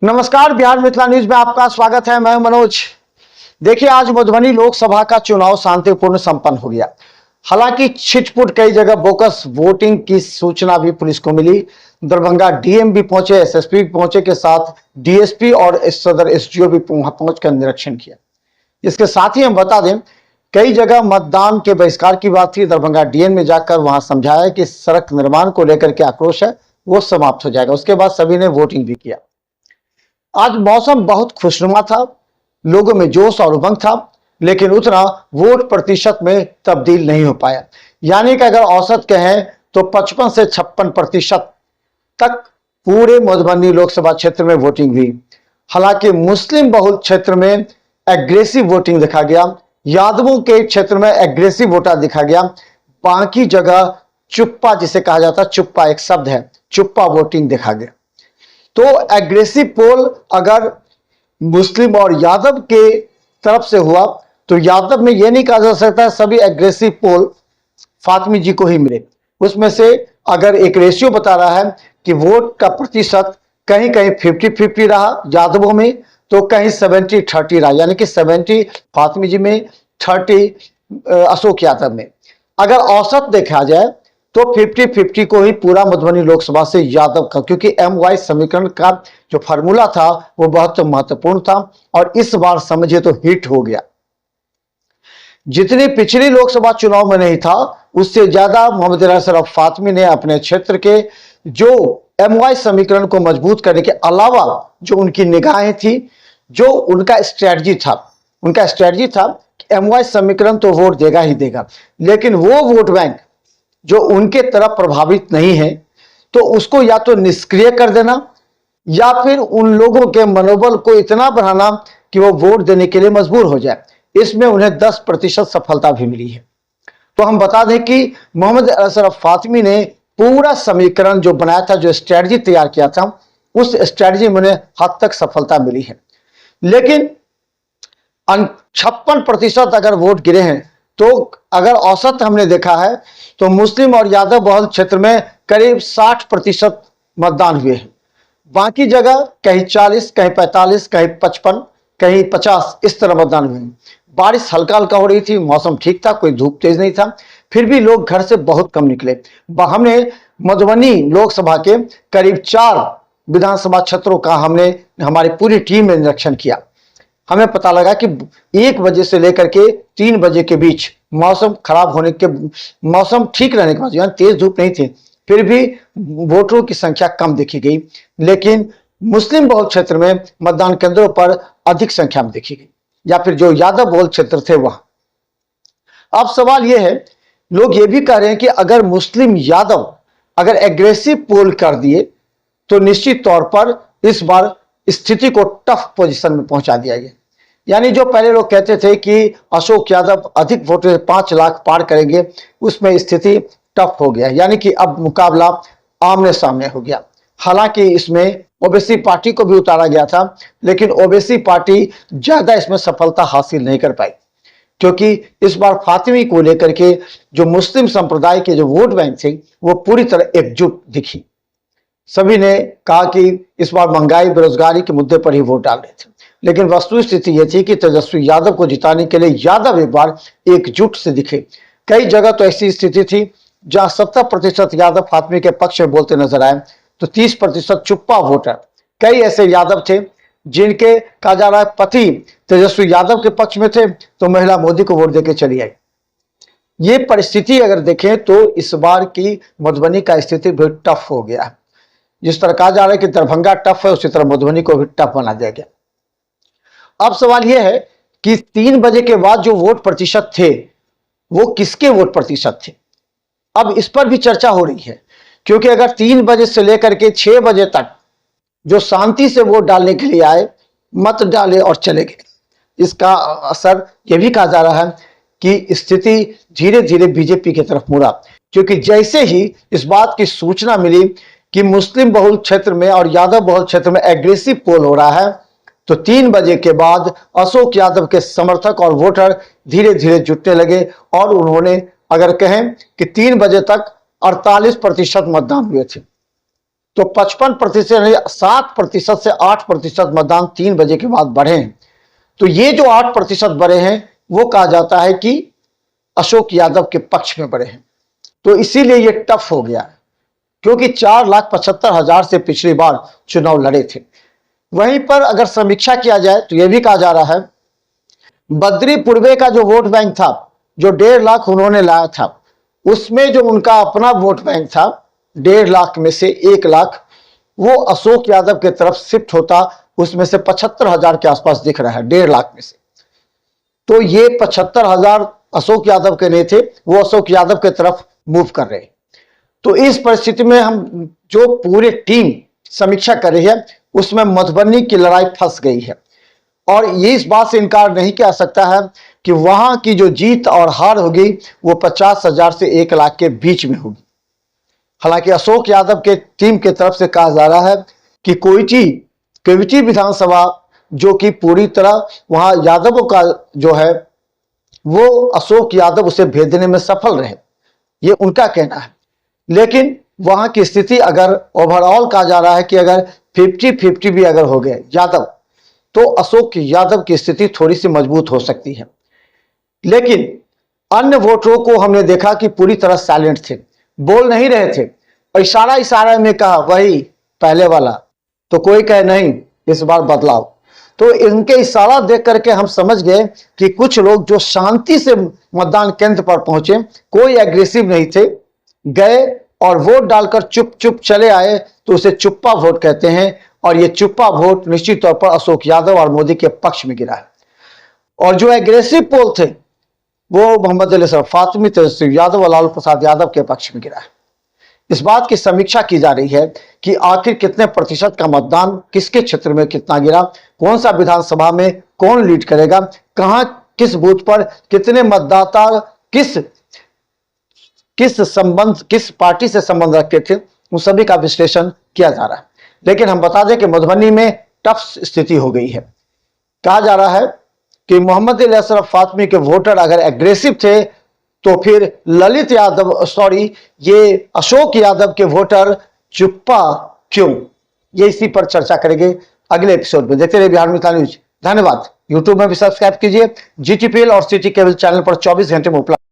नमस्कार, बिहार मिथिला न्यूज में आपका स्वागत है। मैं मनोज। देखिए, आज मधुबनी लोकसभा का चुनाव शांतिपूर्ण संपन्न हो गया। हालांकि छिटपुट कई जगह बोकस वोटिंग की सूचना भी पुलिस को मिली। दरभंगा डीएम भी पहुंचे, एसएसपी भी पहुंचे, के साथ डीएसपी और सदर एसडीओ भी पहुंचकर निरीक्षण किया। इसके साथ ही हम बता दें, कई जगह मतदान के बहिष्कार की बात थी। दरभंगा डीएम में जाकर वहां समझाया कि सड़क निर्माण को लेकर के आक्रोश है वो समाप्त हो जाएगा। उसके बाद सभी ने वोटिंग भी किया। आज मौसम बहुत खुशनुमा था, लोगों में जोश और उमंग था, लेकिन उतना वोट प्रतिशत में तब्दील नहीं हो पाया। यानी कि अगर औसत कहें तो 55 से 56% तक पूरे मधुबनी लोकसभा क्षेत्र में वोटिंग हुई। हालांकि मुस्लिम बहुल क्षेत्र में एग्रेसिव वोटिंग देखा गया, यादवों के क्षेत्र में एग्रेसिव वोटा दिखा गया। बाकी जगह चुप्पा, जिसे कहा जाता है, चुप्पा एक शब्द है, चुप्पा वोटिंग देखा गया। तो एग्रेसिव पोल अगर मुस्लिम और यादव के तरफ से हुआ तो यादव में यह नहीं कहा जा सकता सभी एग्रेसिव पोल फातिमी जी को ही मिले। उसमें से अगर एक रेशियो बता रहा है कि वोट का प्रतिशत कहीं कहीं 50-50 रहा यादवों में, तो कहीं 70-30 रहा, यानी कि 70 फातिमी जी में, 30 अशोक यादव में। अगर औसत देखा जाए तो 50-50 को ही पूरा मधुबनी लोकसभा से यादव का, क्योंकि MY समीकरण का जो फार्मूला था वो बहुत महत्वपूर्ण था और इस बार समझे तो हिट हो गया। जितनी पिछली लोकसभा चुनाव में नहीं था उससे ज्यादा मोहम्मद अशरफ फातिमी ने अपने क्षेत्र के जो MY समीकरण को मजबूत करने के अलावा जो उनकी निगाहें थी, जो उनका स्ट्रेटजी था कि MY समीकरण तो वोट देगा ही देगा, लेकिन वो वोट बैंक जो उनके तरफ प्रभावित नहीं है तो उसको या तो निष्क्रिय कर देना या फिर उन लोगों के मनोबल को इतना बढ़ाना कि वो वोट देने के लिए मजबूर हो जाए। इसमें उन्हें 10% सफलता भी मिली है। तो हम बता दें कि मोहम्मद अशरफ फातिमी ने पूरा समीकरण जो बनाया था, जो स्ट्रेटजी तैयार किया था, उस स्ट्रेटजी में उन्हें हद तक सफलता मिली है। लेकिन 56% अगर वोट गिरे हैं तो अगर औसत हमने देखा है तो मुस्लिम और यादव बहुल क्षेत्र में करीब 60% मतदान हुए हैं। बाकी जगह कहीं 40, कहीं 45, कहीं 55, कहीं 50 इस तरह मतदान हुए हैं। बारिश हल्का हल्का हो रही थी, मौसम ठीक था, कोई धूप तेज नहीं था, फिर भी लोग घर से बहुत कम निकले। हमने मधुबनी लोकसभा के करीब 4 विधानसभा क्षेत्रों का हमने हमारी पूरी टीम ने निरीक्षण किया। हमें पता लगा कि 1 बजे से लेकर के 3 बजे के बीच मौसम खराब होने के, मौसम ठीक रहने के बाद, यानी तेज धूप नहीं थी, फिर भी वोटरों की संख्या कम देखी गई। लेकिन मुस्लिम बहुल क्षेत्र में मतदान केंद्रों पर अधिक संख्या में देखी गई, या फिर जो यादव बहुल क्षेत्र थे वहां। अब सवाल यह है, लोग ये भी कह रहे हैं कि अगर मुस्लिम यादव अगर एग्रेसिव पोल कर दिए तो निश्चित तौर पर इस बार स्थिति को टफ पोजीशन में पहुंचा दिया गया। यानी जो पहले लोग कहते थे कि अशोक यादव अधिक वोट 5 लाख पार करेंगे, उसमें स्थिति टफ हो गया, यानी कि अब मुकाबला आमने सामने हो गया। हालांकि इसमें ओबीसी पार्टी को भी उतारा गया था, लेकिन ओबीसी पार्टी ज्यादा इसमें सफलता हासिल नहीं कर पाई, क्योंकि इस बार फातिमी को लेकर के जो मुस्लिम संप्रदाय के जो वोट बैंक थे वो पूरी तरह एकजुट दिखी। सभी ने कहा कि इस बार महंगाई, बेरोजगारी के मुद्दे पर ही वोट डाल रहे थे, लेकिन वस्तुस्थिति यह थी कि तेजस्वी यादव को जिताने के लिए यादव एक बार एकजुट से दिखे। कई जगह तो ऐसी स्थिति थी जहां 70% यादव फातिमी के पक्ष में बोलते नजर आए, तो 30% चुप्पा वोटर। कई ऐसे यादव थे जिनके कहा जा रहा है पति तेजस्वी यादव के पक्ष में थे, तो महिला मोदी को वोट देकर चली आई। ये परिस्थिति अगर देखें तो इस बार की मधुबनी का स्थिति भी टफ हो गया है। जिस तरह कहा जा रहा है कि दरभंगा टफ है, उसी तरह मधुबनी को भी टफ बना दिया गया। अब सवाल यह है कि 3 बजे के बाद जो वोट प्रतिशत थे वो किसके वोट प्रतिशत थे। अब इस पर भी चर्चा हो रही है, क्योंकि अगर 3 बजे से लेकर के 6 बजे तक जो शांति से वोट डालने के लिए आए, मत डाले और चले गए, इसका असर यह भी कहा जा रहा है कि स्थिति धीरे धीरे बीजेपी की तरफ मुड़ा। क्योंकि जैसे ही इस बात की सूचना मिली कि मुस्लिम बहुल क्षेत्र में और यादव बहुल क्षेत्र में एग्रेसिव पोल हो रहा है, तो 3 बजे के बाद अशोक यादव के समर्थक और वोटर धीरे धीरे जुटने लगे और उन्होंने, अगर कहें कि 3 बजे तक 48% मतदान हुए थे। तो 55% 7% से 8% मतदान 3 बजे के बाद बढ़े हैं। तो ये जो 8% बढ़े हैं वो कहा जाता है कि अशोक यादव के पक्ष में बढ़े हैं। तो इसीलिए ये टफ हो गया क्योंकि 4,75,000 से पिछली बार चुनाव लड़े थे। वहीं पर अगर समीक्षा किया जाए तो यह भी कहा जा रहा है बद्री पूर्वे का जो वोट बैंक था, जो 1.5 लाख उन्होंने लाया था, उसमें जो उनका अपना वोट बैंक था 1.5 लाख में से 1 लाख वो अशोक यादव की तरफ शिफ्ट होता, उसमें से 75,000 के आसपास दिख रहा है 1.5 लाख में से। तो ये 75,000 अशोक यादव के नहीं थे, वो अशोक यादव की तरफ मूव कर रहे। तो इस परिस्थिति में हम जो पूरी टीम समीक्षा कर रही है उसमें मधुबनी की लड़ाई फंस गई है और ये इस बात से इनकार नहीं किया सकता है कि वहां की जो जीत और हार होगी वो 50,000 से 1 लाख के बीच में होगी। हालांकि अशोक यादव के टीम की तरफ से कहा जा रहा है कि केवटी विधानसभा जो कि पूरी तरह वहां यादवों का जो है वो अशोक यादव उसे भेजने में सफल रहे, ये उनका कहना है। लेकिन वहां की स्थिति अगर ओवरऑल कहा जा रहा है कि अगर 50-50 भी अगर हो गए यादव, तो अशोक यादव की स्थिति थोड़ी सी मजबूत हो सकती है। लेकिन अन्य वोटरों को हमने देखा कि पूरी तरह साइलेंट थे, बोल नहीं रहे थे और इशारा में कहा वही पहले वाला, तो कोई कहे नहीं इस बार बदलाव। तो इनके इशारा देख करके हम समझ गए कि कुछ लोग जो शांति से मतदान केंद्र पर पहुंचे, कोई एग्रेसिव नहीं थे, गए और वोट डालकर चुप चले आए, तो उसे चुप्पा वोट कहते हैं। और ये चुप्पा वोट निश्चित तौर पर अशोक यादव और मोदी के पक्ष में गिरा है। और जो एग्रेसिव पोल थे वो मोहम्मद अली असरफ फातमी, तेजस्वी यादव और लालू प्रसाद यादव के पक्ष में गिरा है। इस बात की समीक्षा की जा रही है कि आखिर कितने प्रतिशत का मतदान किसके क्षेत्र में कितना गिरा, कौन सा विधानसभा में कौन लीड करेगा, कहां किस बूथ पर कितने मतदाता किस पार्टी से संबंध रखते थे, उन सभी का विश्लेषण किया जा रहा है। लेकिन हम बता दें कि मधुबनी में टफ स्थिति हो गई है। कहा जा रहा है कि मोहम्मद अली असरफ फातमी के वोटर अगर एग्रेसिव थे तो फिर ये अशोक यादव के वोटर चुप्पा क्यों, ये इसी पर चर्चा करेंगे अगले एपिसोड में। देखते रहिए बिहार मिथिला न्यूज। धन्यवाद। यूट्यूब में भी सब्सक्राइब कीजिए। GTPL और सिटी केबल चैनल पर 24 घंटे में उपलब्ध।